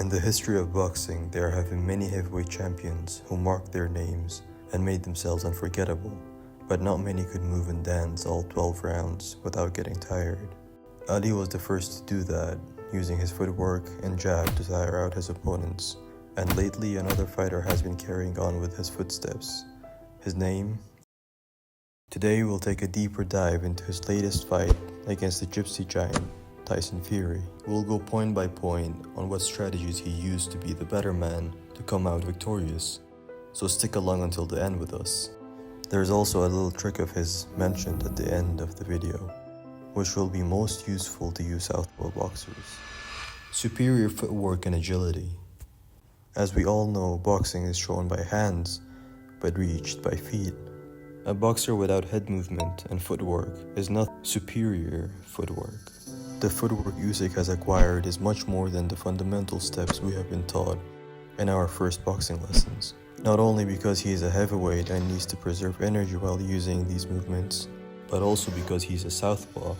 In the history of boxing, there have been many heavyweight champions who marked their names and made themselves unforgettable, but not many could move and dance all 12 rounds without getting tired. Ali was the first to do that, using his footwork and jab to tire out his opponents, and lately another fighter has been carrying on with his footsteps. His name? Today we'll take a deeper dive into his latest fight against the Gypsy Giant, Tyson Fury. We'll go point by point on what strategies he used to be the better man to come out victorious, so stick along until the end with us. There's also a little trick of his mentioned at the end of the video, which will be most useful to you southpaw boxers. Superior footwork and agility. As we all know, boxing is shown by hands, but reached by feet. A boxer without head movement and footwork is not superior footwork. The footwork Usyk has acquired is much more than the fundamental steps we have been taught in our first boxing lessons. Not only because he is a heavyweight and needs to preserve energy while using these movements, but also because he's a southpaw.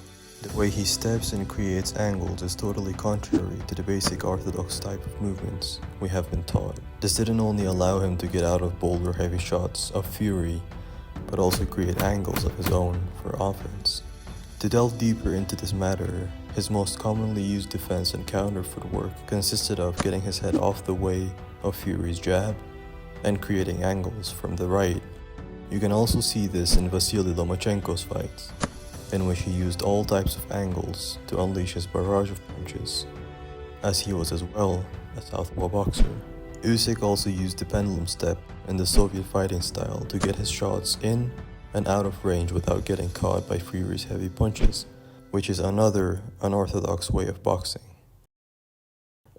The way he steps and creates angles is totally contrary to the basic orthodox type of movements we have been taught. This didn't only allow him to get out of bold or heavy shots of Fury, but also create angles of his own for offense. To delve deeper into this matter, his most commonly used defense and counter footwork consisted of getting his head off the way of Fury's jab and creating angles from the right. You can also see this in Vasily Lomachenko's fights, in which he used all types of angles to unleash his barrage of punches, as he was as well a southpaw boxer. Usyk also used the pendulum step in the Soviet fighting style to get his shots in and out of range without getting caught by Fury's heavy punches, which is another unorthodox way of boxing.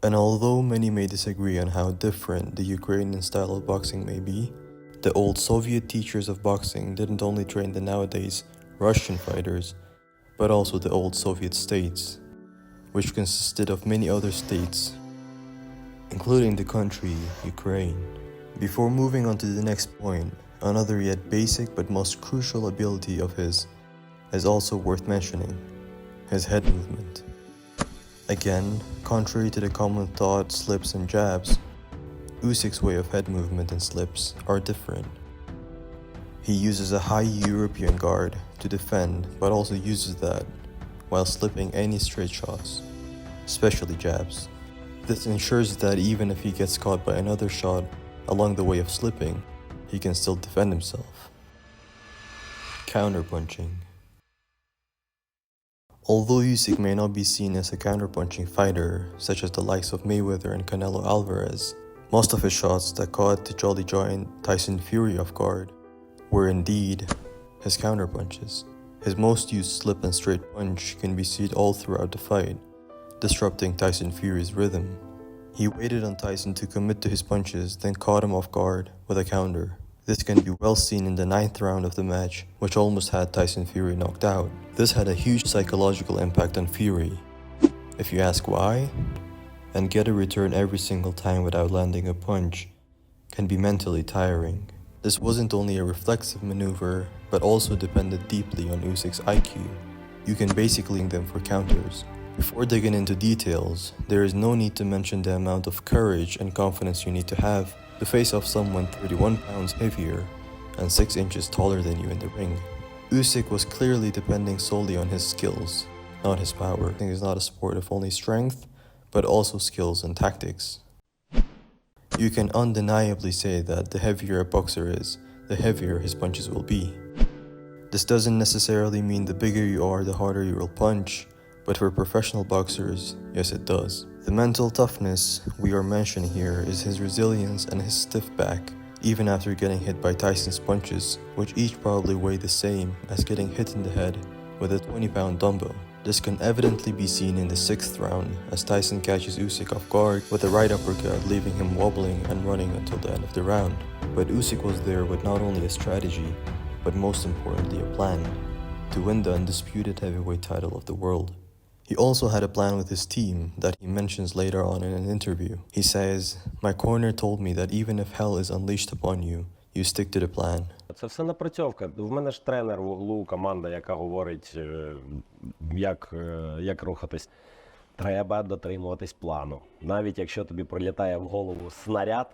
And although many may disagree on how different the Ukrainian style of boxing may be, the old Soviet teachers of boxing didn't only train the nowadays Russian fighters, but also the old Soviet states, which consisted of many other states, including the country Ukraine. Before moving on to the next point, another yet basic but most crucial ability of his is also worth mentioning: his head movement. Again, contrary to the common thought slips and jabs, Usyk's way of head movement and slips are different. He uses a high European guard to defend, but also uses that while slipping any straight shots, especially jabs. This ensures that even if he gets caught by another shot along the way of slipping, he can still defend himself. Counterpunching. Although Usyk may not be seen as a counterpunching fighter, such as the likes of Mayweather and Canelo Alvarez, most of his shots that caught the Jolly Giant Tyson Fury off guard were indeed his counterpunches. His most used slip and straight punch can be seen all throughout the fight, disrupting Tyson Fury's rhythm. He waited on Tyson to commit to his punches, then caught him off guard with a counter. This can be well seen in the 9th round of the match, which almost had Tyson Fury knocked out. This had a huge psychological impact on Fury. If you ask why, and get a return every single time without landing a punch can be mentally tiring. This wasn't only a reflexive maneuver, but also depended deeply on Usyk's IQ. You can basically link them for counters. Before digging into details, there is no need to mention the amount of courage and confidence you need to have to face off someone 31 pounds heavier and 6 inches taller than you in the ring. Usyk was clearly depending solely on his skills, not his power. It is not a sport of only strength, but also skills and tactics. You can undeniably say that the heavier a boxer is, the heavier his punches will be. This doesn't necessarily mean the bigger you are, the harder you will punch, but for professional boxers, yes it does. The mental toughness we are mentioning here is his resilience and his stiff back, even after getting hit by Tyson's punches, which each probably weigh the same as getting hit in the head with a 20-pound dumbbell. This can evidently be seen in the 6th round as Tyson catches Usyk off guard with a right uppercut, leaving him wobbling and running until the end of the round. But Usyk was there with not only a strategy, but most importantly a plan to win the undisputed heavyweight title of the world. He also had a plan with his team that he mentions later on in an interview. He says, "My corner told me that even if hell is unleashed upon you, you stick to the plan." Це все напрацьовка. В мене ж тренер в углу, команда, яка говорить, як рухатись. Треба дотримуватись плану. Навіть якщо тобі прилітає в голову снаряд,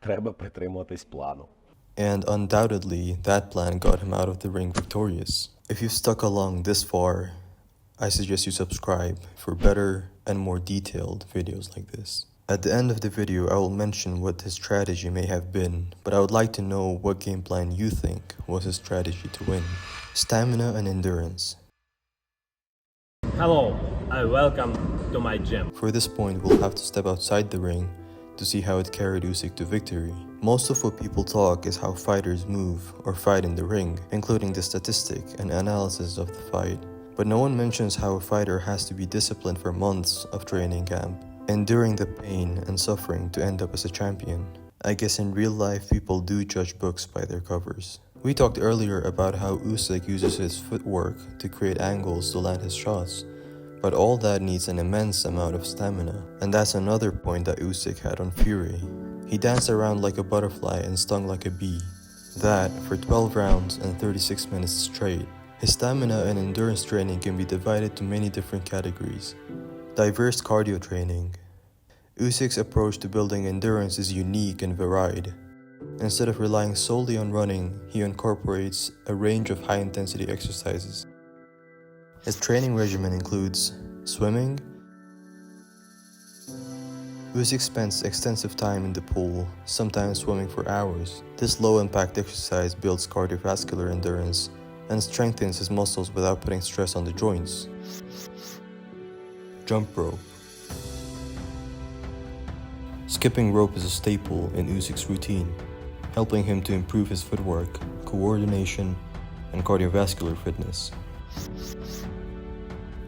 треба притримуватись плану. And undoubtedly, that plan got him out of the ring victorious. If you've stuck along this far, I suggest you subscribe for better and more detailed videos like this. At the end of the video, I will mention what his strategy may have been, but I would like to know what game plan you think was his strategy to win. Stamina and endurance. Hello, welcome to my gym. For this point, we'll have to step outside the ring to see how it carried Usyk to victory. Most of what people talk is how fighters move or fight in the ring, including the statistic and analysis of the fight. But no one mentions how a fighter has to be disciplined for months of training camp, enduring the pain and suffering to end up as a champion. I guess in real life, people do judge books by their covers. We talked earlier about how Usyk uses his footwork to create angles to land his shots, but all that needs an immense amount of stamina, and that's another point that Usyk had on Fury. He danced around like a butterfly and stung like a bee. That for 12 rounds and 36 minutes straight. His stamina and endurance training can be divided to many different categories. Diverse cardio training. Usyk's approach to building endurance is unique and varied. Instead of relying solely on running, he incorporates a range of high-intensity exercises. His training regimen includes swimming. Usyk spends extensive time in the pool, sometimes swimming for hours. This low-impact exercise builds cardiovascular endurance and strengthens his muscles without putting stress on the joints. Jump rope. Skipping rope is a staple in Usyk's routine, helping him to improve his footwork, coordination, and cardiovascular fitness.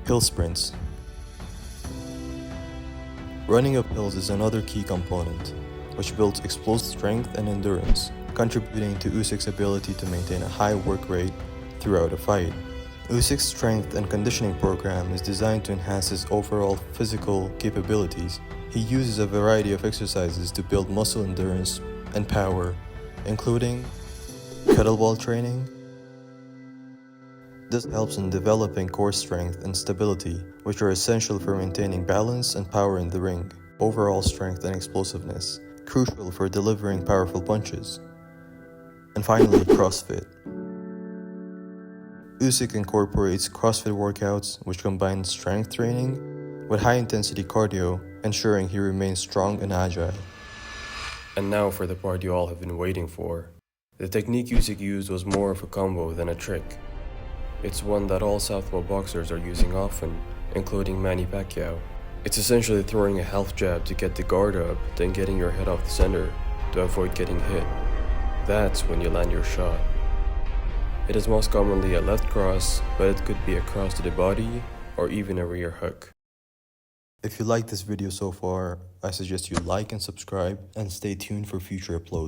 Hill sprints. Running up hills is another key component, which builds explosive strength and endurance, contributing to Usyk's ability to maintain a high work rate throughout a fight. Usyk's strength and conditioning program is designed to enhance his overall physical capabilities. He uses a variety of exercises to build muscle endurance and power, including kettlebell training. This helps in developing core strength and stability, which are essential for maintaining balance and power in the ring. Overall strength and explosiveness, crucial for delivering powerful punches. And finally, CrossFit. Usyk incorporates CrossFit workouts which combine strength training with high-intensity cardio, ensuring he remains strong and agile. And now for the part you all have been waiting for. The technique Usyk used was more of a combo than a trick. It's one that all southpaw boxers are using often, including Manny Pacquiao. It's essentially throwing a half jab to get the guard up, then getting your head off the center to avoid getting hit. That's when you land your shot. It is most commonly a left cross, but it could be a cross to the body or even a rear hook. If you liked this video so far, I suggest you like and subscribe and stay tuned for future uploads.